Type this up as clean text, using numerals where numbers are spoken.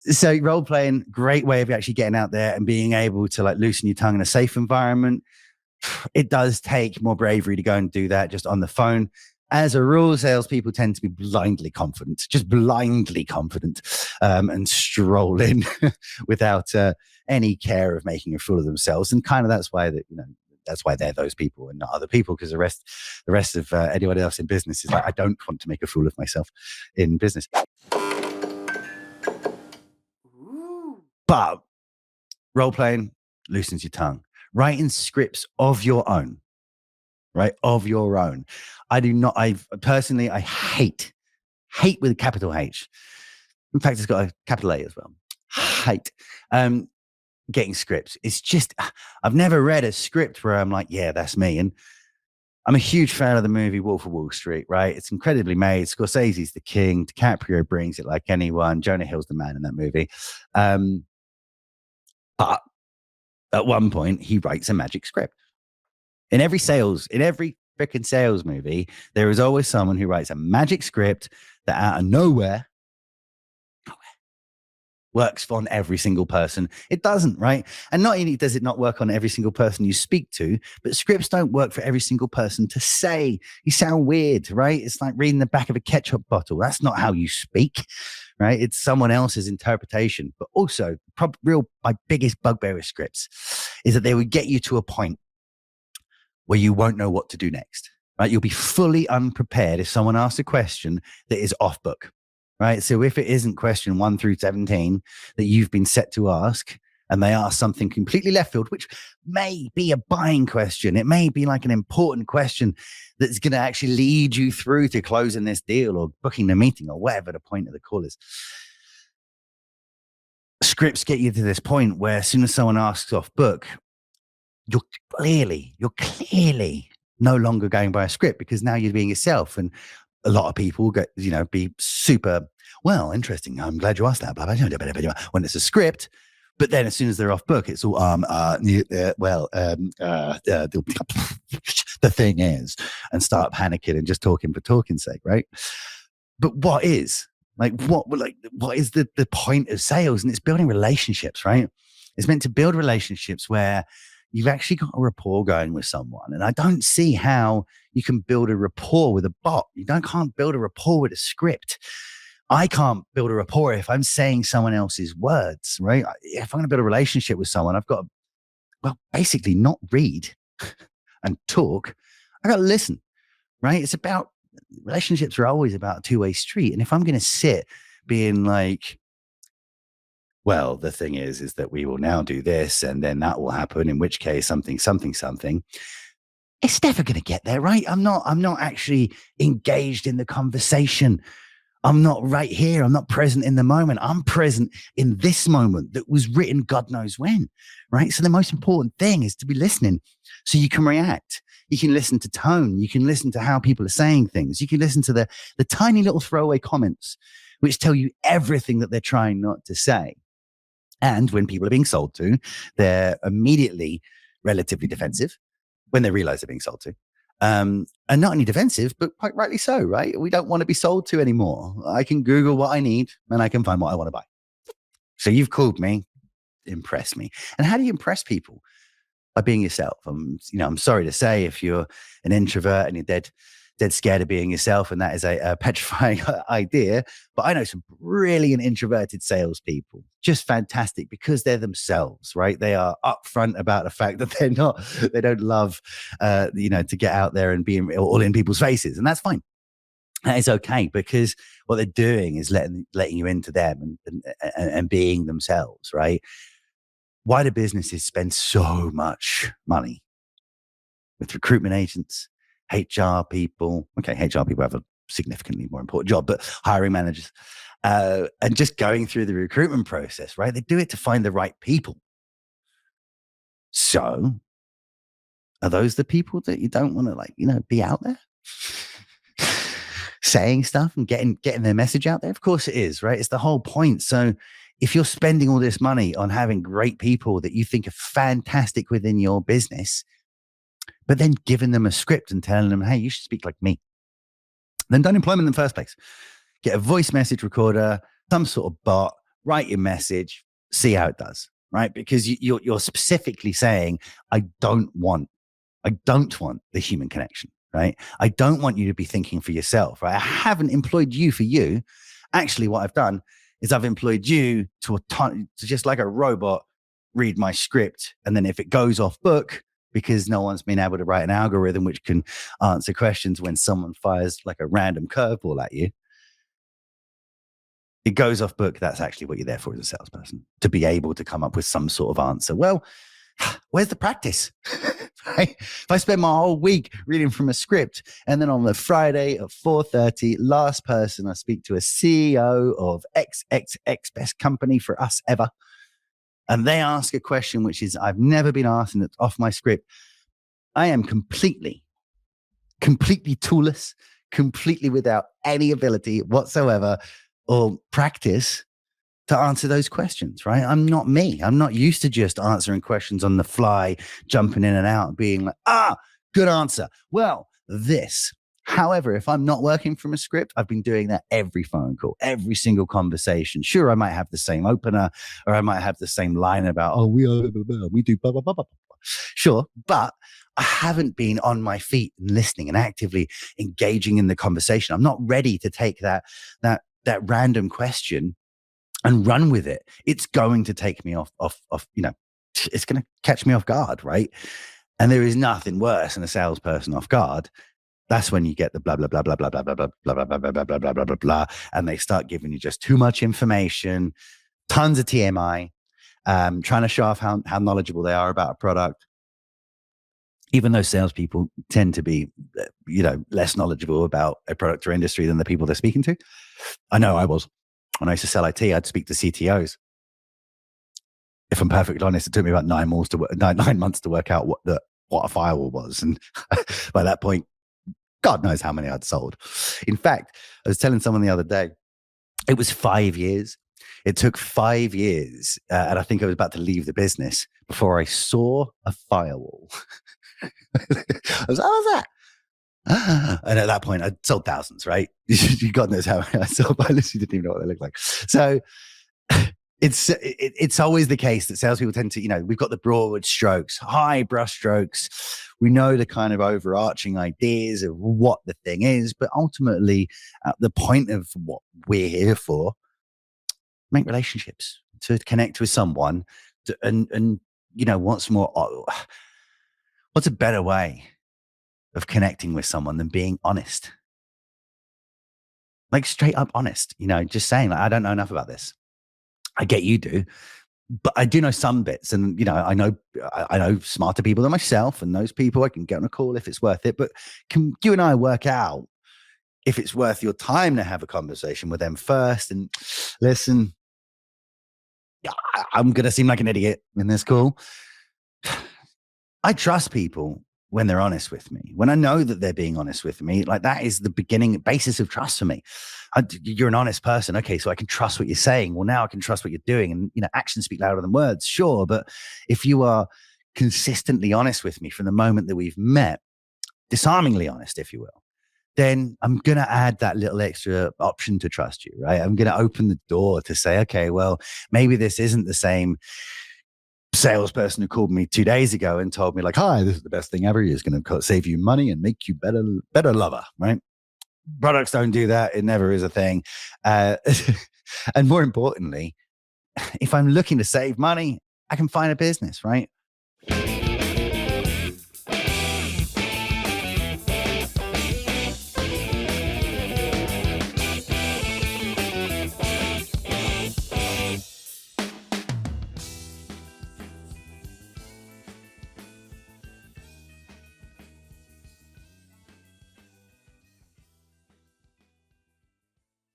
So role playing, great way of actually getting out there and being able to like loosen your tongue in a safe environment. It does take more bravery to go and do that just on the phone. As a rule, salespeople tend to be blindly confident, just blindly confident, and stroll in without any care of making a fool of themselves. And kind of that's why that that's why they're those people and not other people, because the rest of anyone else in business is like, I don't want to make a fool of myself in business. But role playing loosens your tongue. Writing scripts of your own, right? Of your own. I hate with a capital H. In fact, it's got a capital A as well. Hate getting scripts. It's just, I've never read a script where I'm like, yeah, that's me. And I'm a huge fan of the movie Wolf of Wall Street, right? It's incredibly made. Scorsese's the king. DiCaprio brings it like anyone. Jonah Hill's the man in that movie. But at one point, he writes a magic script. In every freaking sales movie, there is always someone who writes a magic script that out of nowhere works on every single person. It doesn't, right? And not only does it not work on every single person you speak to, but scripts don't work for every single person to say. You sound weird, right? It's like reading the back of a ketchup bottle. That's not how you speak, right? It's someone else's interpretation. But also, my biggest bugbear with scripts is that they would get you to a point where you won't know what to do next, right? You'll be fully unprepared if someone asks a question that is off book, right? So if it isn't question 1 through 17 that you've been set to ask, and they ask something completely left field, which may be a buying question, it may be like an important question that's going to actually lead you through to closing this deal or booking the meeting or whatever the point of the call is. Scripts get you to this point where as soon as someone asks off book, you're clearly no longer going by a script, because now you're being yourself. And a lot of people get, be super, well, interesting. I'm glad you asked that. Blah, blah, blah, blah, blah, when it's a script. But then as soon as they're off book, it's all, the thing is, and start panicking and just talking for talking's sake, right? But what is the point of sales? And it's building relationships, right? It's meant to build relationships where you've actually got a rapport going with someone. And I don't see how you can build a rapport with a bot. Can't build a rapport with a script. I can't build a rapport if I'm saying someone else's words, right? If I'm going to build a relationship with someone, I've got to, basically not read and talk. I got to listen, right? Relationships are always about a two-way street. And if I'm going to sit being like, well, the thing is that we will now do this and then that will happen, in which case something, it's never going to get there, right? I'm not actually engaged in the conversation. I'm not right here. I'm not present in the moment. I'm present in this moment that was written God knows when, right? So the most important thing is to be listening so you can react. You can listen to tone. You can listen to how people are saying things. You can listen to the tiny little throwaway comments, which tell you everything that they're trying not to say. And when people are being sold to, they're immediately relatively defensive when they realize they're being sold to. And not only defensive, but quite rightly so, right? We don't want to be sold to anymore. I can Google what I need and I can find what I want to buy. So you've called me, impress me. And how do you impress people? By being yourself. I'm sorry to say, if you're an introvert and you're dead scared of being yourself, and that is a petrifying idea. But I know some brilliant introverted salespeople, just fantastic, because they're themselves, right? They are upfront about the fact that they don't love, to get out there and be all in people's faces, and that's fine. That is okay, because what they're doing is letting you into them and being themselves, right? Why do businesses spend so much money with recruitment agents, HR people? Okay, HR people have a significantly more important job, but hiring managers, and just going through the recruitment process, right? They do it to find the right people. So are those the people that you don't want to be out there saying stuff and getting their message out there? Of course it is, right? It's the whole point. So if you're spending all this money on having great people that you think are fantastic within your business, but then giving them a script and telling them, hey, you should speak like me, then don't employ them in the first place. Get a voice message recorder, some sort of bot, write your message, see how it does, right? Because you're specifically saying, I don't want the human connection, right? I don't want you to be thinking for yourself, right? I haven't employed you for you. Actually, what I've done is I've employed you to just like a robot read my script. And then if it goes off book, because no one's been able to write an algorithm which can answer questions when someone fires like a random curveball at you, it goes off book. That's actually what you're there for as a salesperson, to be able to come up with some sort of answer. Well, where's the practice? Right? If I spend my whole week reading from a script, and then on the Friday at 4:30, last person I speak to, a CEO of XXX best company for us ever, and they ask a question which is I've never been asked and it's off my script, I am completely toolless, completely without any ability whatsoever or practice to answer those questions, right? I'm not me. I'm not used to just answering questions on the fly, jumping in and out, being like, good answer. Well, this. However, if I'm not working from a script, I've been doing that every phone call, every single conversation. Sure, I might have the same opener, or I might have the same line about, we do blah, blah, blah, blah. Sure, but I haven't been on my feet and listening and actively engaging in the conversation. I'm not ready to take that random question and run with it. It's going to take me off, it's going to catch me off guard, right? And there is nothing worse than a salesperson off guard. That's when you get the blah, blah, blah, blah, blah, blah, blah, blah, blah, blah, blah, blah, blah, blah, blah, blah, blah, and they start giving you just too much information, tons of TMI, trying to show off how knowledgeable they are about a product. Even though salespeople tend to be, less knowledgeable about a product or industry than the people they're speaking to. I know I was. When I used to sell IT, I'd speak to CTOs. If I'm perfectly honest, it took me about 9 months to work out what a firewall was. And by that point, God knows how many I'd sold. In fact, I was telling someone the other day, it was 5 years. It took 5 years, and I think I was about to leave the business before I saw a firewall. I was like, how was that? And at that point, I'd sold thousands, right? God knows how I sold. I literally didn't even know what they looked like. So it's always the case that salespeople tend to, we've got the broad strokes, high brush strokes. We know the kind of overarching ideas of what the thing is, but ultimately, the point of what we're here for, make relationships, to connect with someone, and what's a better way of connecting with someone than being honest? Like straight up honest, just saying, like, I don't know enough about this. I get you do, but I do know some bits, and I know smarter people than myself, and those people I can get on a call if it's worth it. But can you and I work out if it's worth your time to have a conversation with them first? And listen, I'm gonna seem like an idiot in this call. I trust people when they're honest with me, when I know that they're being honest with me. Like, that is the basis of trust for me. You're an honest person. Okay, so I can trust what you're saying. Well, now I can trust what you're doing. And, actions speak louder than words, sure. But if you are consistently honest with me from the moment that we've met, disarmingly honest, if you will, then I'm going to add that little extra option to trust you, right? I'm going to open the door to say, okay, well, maybe this isn't the same salesperson who called me 2 days ago and told me, like, hi, this is the best thing ever. It's going to save you money and make you better lover, right? Products don't do that. It never is a thing. And more importantly, if I'm looking to save money, I can find a business, right?